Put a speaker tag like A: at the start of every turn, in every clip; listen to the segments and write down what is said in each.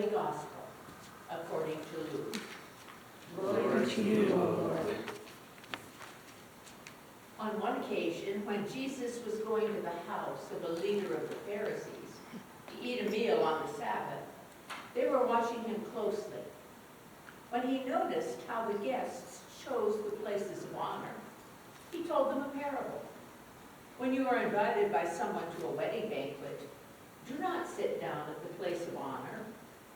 A: Holy Gospel according to Luke.
B: Glory to you, O Lord.
A: On one occasion, when Jesus was going to the house of a leader of the Pharisees to eat a meal on the Sabbath, they were watching him closely. When he noticed how the guests chose the places of honor, he told them a parable. When you are invited by someone to a wedding banquet, do not sit down at the place of honor,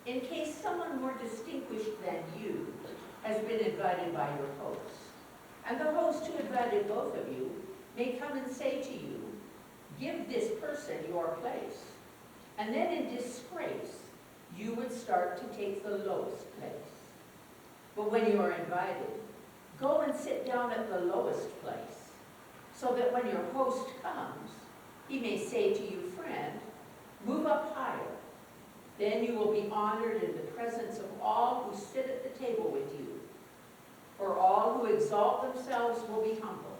A: in case someone more distinguished than you has been invited by your host. And the host who invited both of you may come and say to you, give this person your place. And then in disgrace, you would start to take the lowest place. But when you are invited, go and sit down at the lowest place, so that when your host comes, he may say to you, friend, move up higher. Then you will be honored in the presence of all who sit at the table with you. For all who exalt themselves will be humbled,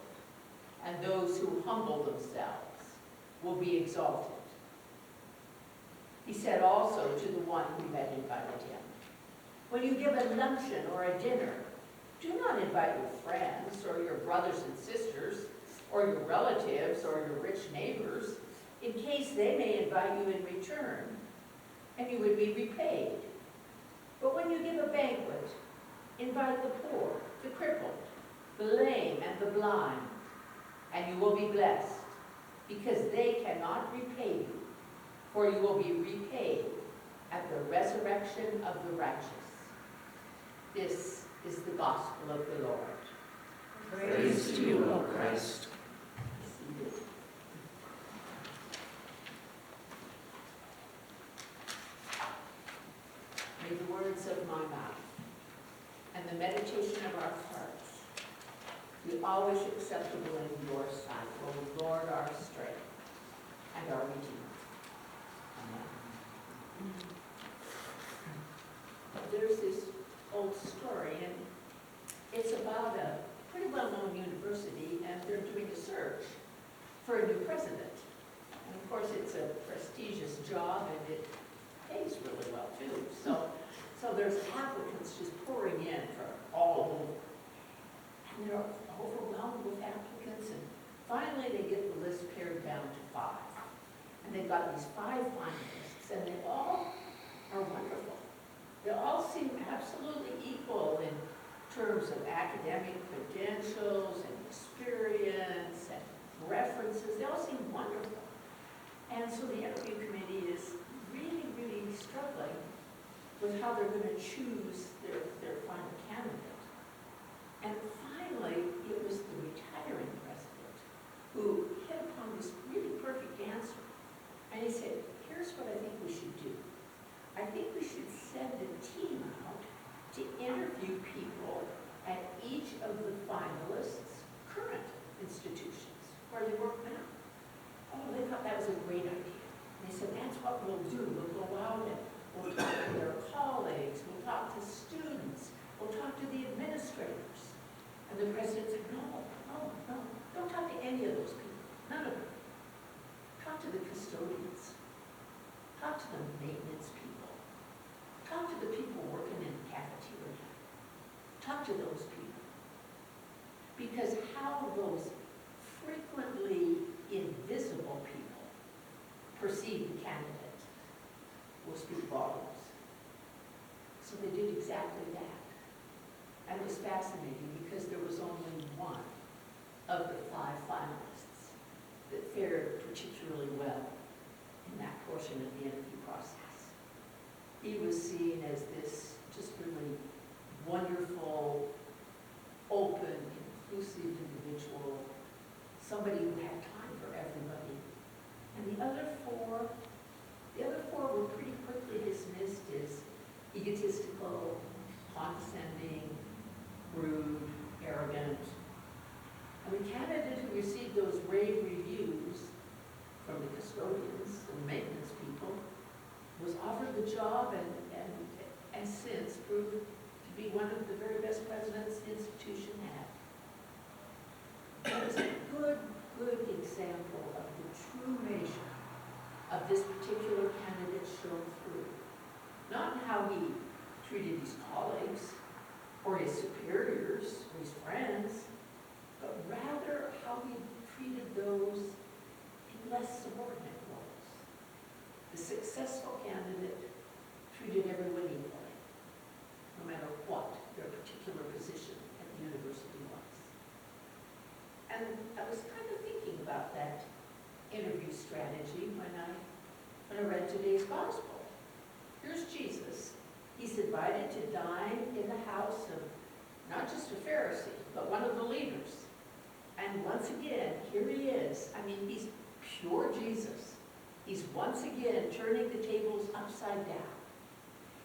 A: and those who humble themselves will be exalted. He said also to the one who had invited him, when you give a luncheon or a dinner, do not invite your friends or your brothers and sisters or your relatives or your rich neighbors, in case they may invite you in return, and you would be repaid. But when you give a banquet, invite the poor, the crippled, the lame, and the blind, and you will be blessed, because they cannot repay you, for you will be repaid at the resurrection of the righteous. This is the gospel of the Lord.
B: Praise to you, O Christ.
A: May the words of my mouth and the meditation of our hearts be always acceptable in your sight, O Lord, our strength and our Redeemer. Amen. There's this old story, and it's about a pretty well-known university, and they're doing a search for a new president. And of course, it's a prestigious job, and it pays really well too. So there's applicants just pouring in from all over. And they're overwhelmed with applicants, and finally they get the list pared down to 5. And they've got these 5 finalists, and they all are wonderful. They all seem absolutely equal in terms of academic credentials and experience and references. They all seem wonderful. And so the interview committee is really, really struggling with how they're going to choose their final candidate. And finally, it was the retiring president who hit upon this really perfect answer. And he said, here's what I think we should do. I think we should send a team out to interview people at each of the finalists' current institutions where they work now. Oh, they thought that was a great idea. They said, that's what we'll do. We'll go out and we'll talk to their colleagues, we'll talk to students, we'll talk to the administrators. And the president said, no, don't talk to any of those people, none of them. Talk to the custodians, talk to the maintenance people, talk to the people working in the cafeteria, talk to those people. Because how those frequently invisible people perceive the candidate will speak volumes. So they did exactly that. And it was fascinating because there was only one of the 5 finalists that fared particularly well in that portion of the interview process. He was seen as this just really wonderful, open, inclusive individual, somebody who had time for everybody. And the other four were pretty quickly dismissed as egotistical, condescending, rude, arrogant. And the candidate who received those rave reviews from the custodians and maintenance people was offered the job and since proved to be one of the very best presidents the institution had. It was a good example of the true measure of this particular candidate showed through. Not in how his superiors or his friends, but rather how he treated those in less subordinate roles. The successful candidate treated everyone equally, no matter what their particular position at the university was. And I was kind of thinking about that interview strategy when I read today's gospel. Here's Jesus. He's invited to dine in the house of not just a Pharisee, but one of the leaders. And once again, here he is. I mean, he's pure Jesus. He's once again turning the tables upside down.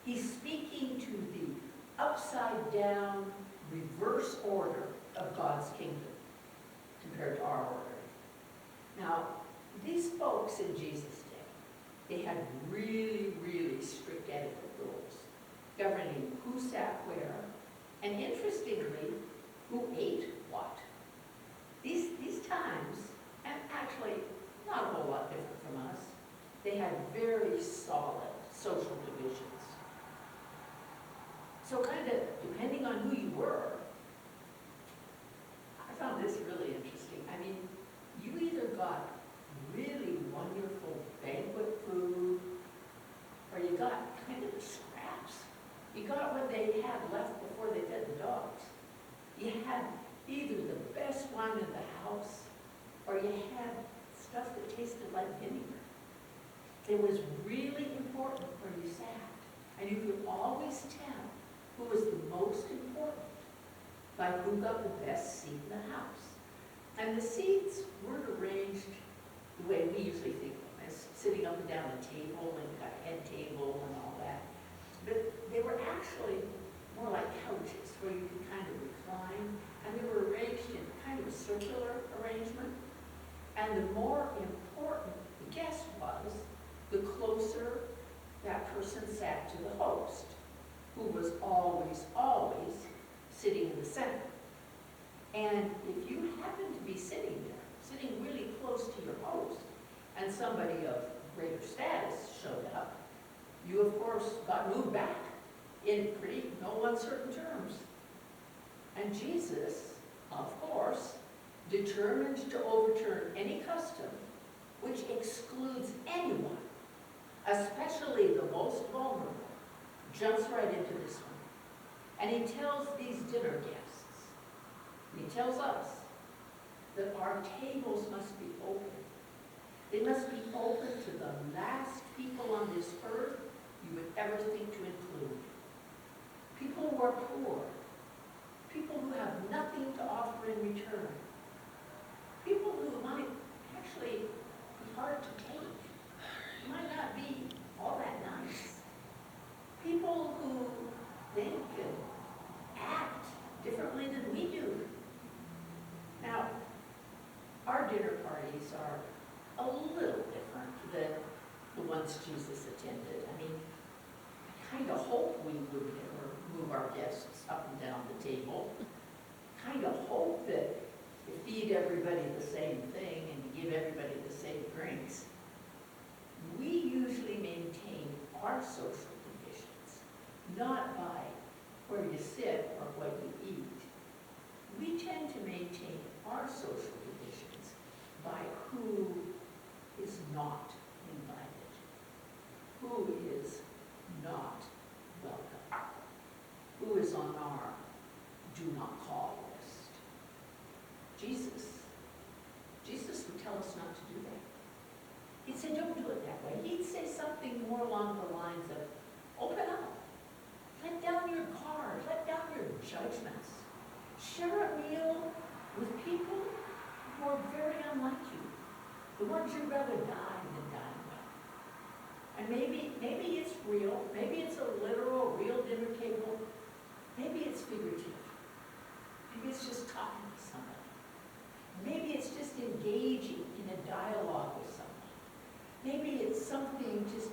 A: He's speaking to the upside down, reverse order of God's kingdom compared to our order. Now, these folks in Jesus' day, they had really, really strict etiquette rules governing who sat where, and interestingly, who ate what. These times, and actually not a whole lot different from us, they had very solid social divisions. So kind of, depending on who you were, I found this really interesting. I mean, you either got really wonderful banquet food, or you got kind of the scraps. You got what they had left before they fed the dogs. You had either the best wine in the house, or you had stuff that tasted like vinegar. It was really important where you sat, and you could always tell who was the most important by who got the best seat in the house. And the seats weren't arranged the way we usually think of them, as sitting up and down the table and got a head table and all that. But they were actually more like couches where you could kind of recline, and they were arranged in kind of a circular arrangement. And the more important the guest was, the closer that person sat to the host, who was always, always sitting in the center. And if you happened to be sitting there, sitting really close to your host, and somebody of greater status showed up, you of course got moved back in pretty no uncertain terms. And Jesus, of course, determined to overturn any custom which excludes anyone, especially the most vulnerable, jumps right into this one. And he tells these dinner guests, he tells us, that our tables must be open. They must be open to the last people on this earth you would ever think to include. People who are poor, people who have nothing to offer in return, people who might actually be hard to take, might not be all that nice, people who think and act differently than we do. Now, our dinner parties are a little different than the ones Jesus attended. I mean, I kind of hope we would never move our guests up and down the table. Kind of hope that you feed everybody the same thing and you give everybody the same drinks. We usually maintain our social divisions, not by where you sit or what you eat. We tend to maintain our social divisions by who is not invited, who is not welcome, who is on our do not call list. Jesus would tell us not to do that. He'd say, don't do it that way. He'd say something more along the lines of, open up, let down your guard, let down your judgments. Share a meal with people who are very unlike you, the ones you'd rather die than dine with. And maybe it's real, maybe it's a literal, real dinner table, maybe it's figurative. Maybe it's just talking to somebody. Maybe it's just engaging in a dialogue with someone. Maybe it's something just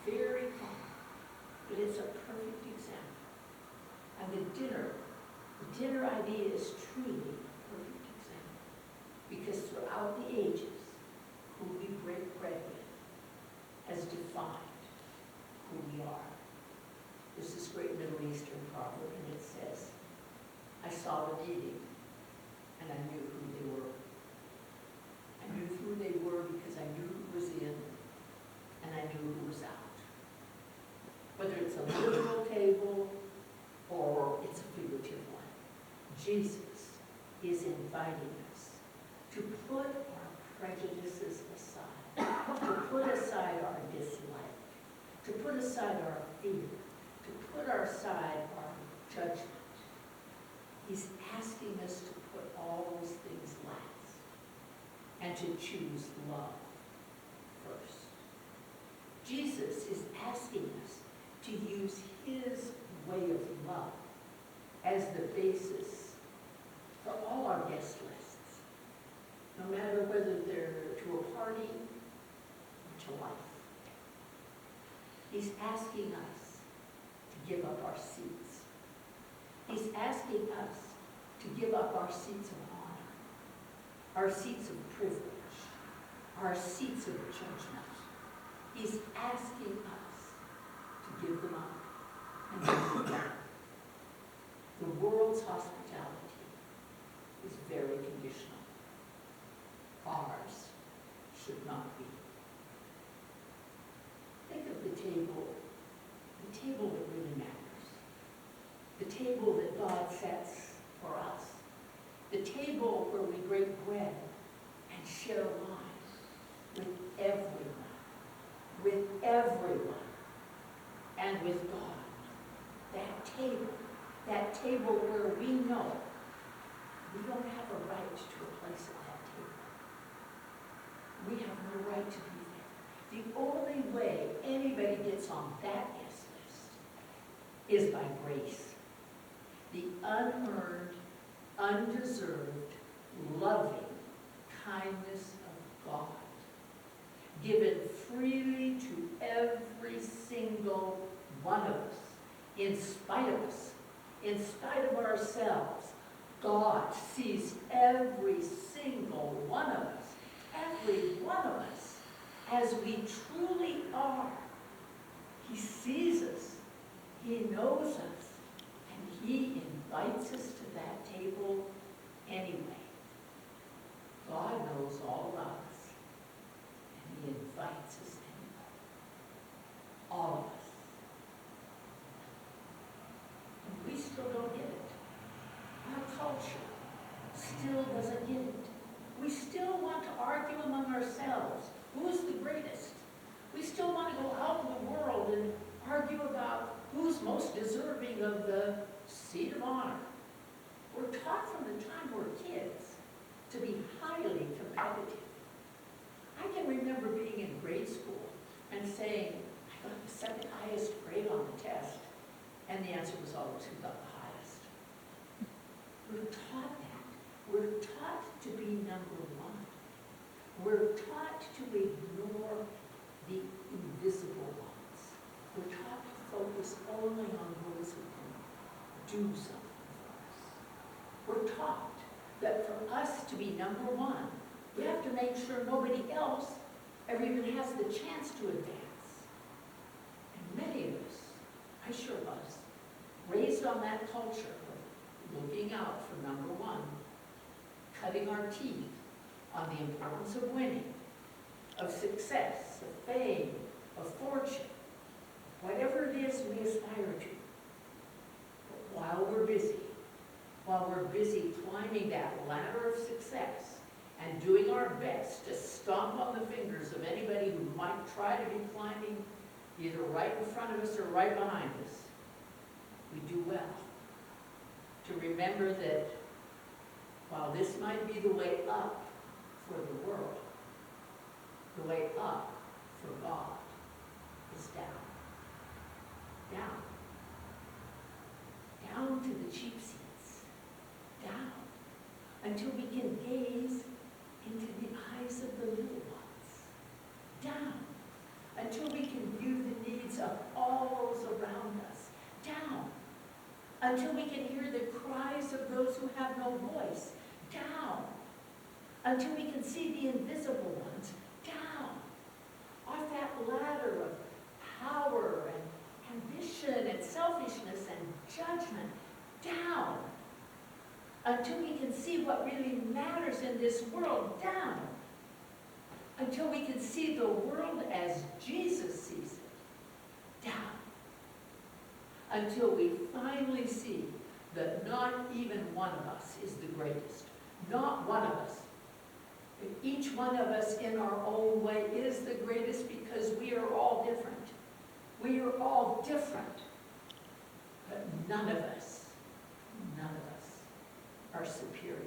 A: very common, but it's a perfect example. And the dinner idea is truly a perfect example, because throughout the ages, who we break bread with has defined who we are. There's this great Middle Eastern proverb, and it says, saw them eating, and I knew who they were. I knew who they were because I knew who was in, and I knew who was out. Whether it's a literal table or it's a figurative one, Jesus is inviting us to put our prejudices aside, to put aside our dislike, to put aside our fear, to put aside our judgment. He's asking us to put all those things last and to choose love first. Jesus is asking us to use his way of love as the basis for all our guest lists, no matter whether they're to a party or to life. He's asking us to give up our seats. He's asking us to give up our seats of honor, our seats of privilege, our seats of judgment. He's asking us to give them up and give them down. The world's hospitality is very conditional. Ours should not be. Think of the table that really matters. The table that God sets for us. The table where we break bread and share lives with everyone, and with God. That table where we know we don't have a right to a place at that table. We have no right to be there. The only way anybody gets on that guest list is by grace. The unearned, undeserved, loving kindness of God, given freely to every single one of us, in spite of us, in spite of ourselves. God sees every single one of us, as we truly are. He sees us, he knows us, and he invites us to that table anyway. God knows all about us, and he invites us anyway. All of us. And we still don't get it. Our culture still doesn't get it. We still want to argue among ourselves. Who's the greatest? We still want to go out in the world and argue about who's most deserving of the seat of honor. We're taught from the time we're kids to be highly competitive. I can remember being in grade school and saying, I got the second highest grade on the test. And the answer was always, who got the highest? We're taught that. We're taught to be number one. We're taught to ignore the invisible ones. We're taught to focus only on those who can do something for us. We're taught that for us to be number one, we have to make sure nobody else ever even has the chance to advance. And many of us, I sure was, raised on that culture of looking out for number one, cutting our teeth on the importance of winning, of success, of fame, of fortune, whatever it is we aspire to. But while we're busy climbing that ladder of success and doing our best to stomp on the fingers of anybody who might try to be climbing either right in front of us or right behind us, we do well to remember that while this might be the way up for the world, the way up for God is down. Down. Down to the cheap seats. Down. Until we can gaze into the eyes of the little ones. Down. Until we can view the needs of all those around us. Down. Until we can hear the cries of those who have no voice. Down. Until we can see the invisible ones. Down. Off that ladder of power and ambition and selfishness and judgment. Down. until we can see what really matters in this world, down. Until we can see the world as Jesus sees it, down. Until we finally see that not even one of us is the greatest. Not one of us. But each one of us in our own way is the greatest because we are all different. We are all different. But none of us are superior.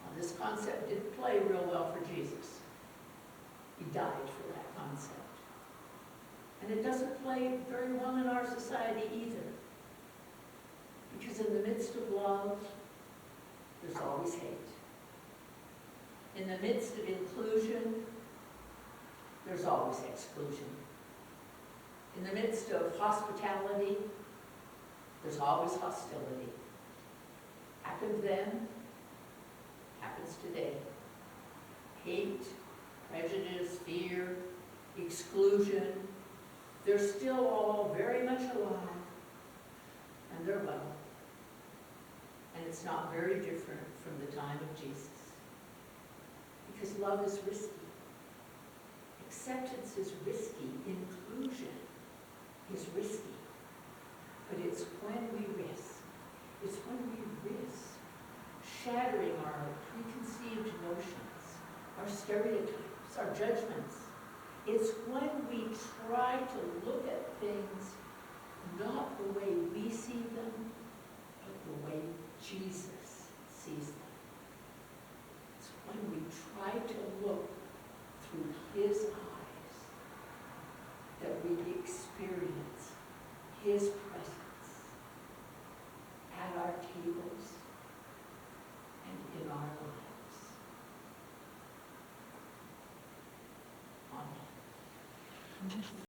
A: Now, this concept didn't play real well for Jesus. He died for that concept. And it doesn't play very well in our society either. Because in the midst of love, there's always hate. In the midst of inclusion, there's always exclusion. In the midst of hospitality, there's always hostility. Happened then, happens today. Hate, prejudice, fear, exclusion, they're still all very much alive, and they're well. And it's not very different from the time of Jesus. Because love is risky. Acceptance is risky. Inclusion is risky. But it's when we risk shattering our preconceived notions, our stereotypes, our judgments. It's when we try to look at things not the way we see them, but the way Jesus sees them. It's when we try to look through his eyes that we experience his presence at our tables and in our lives. Amen.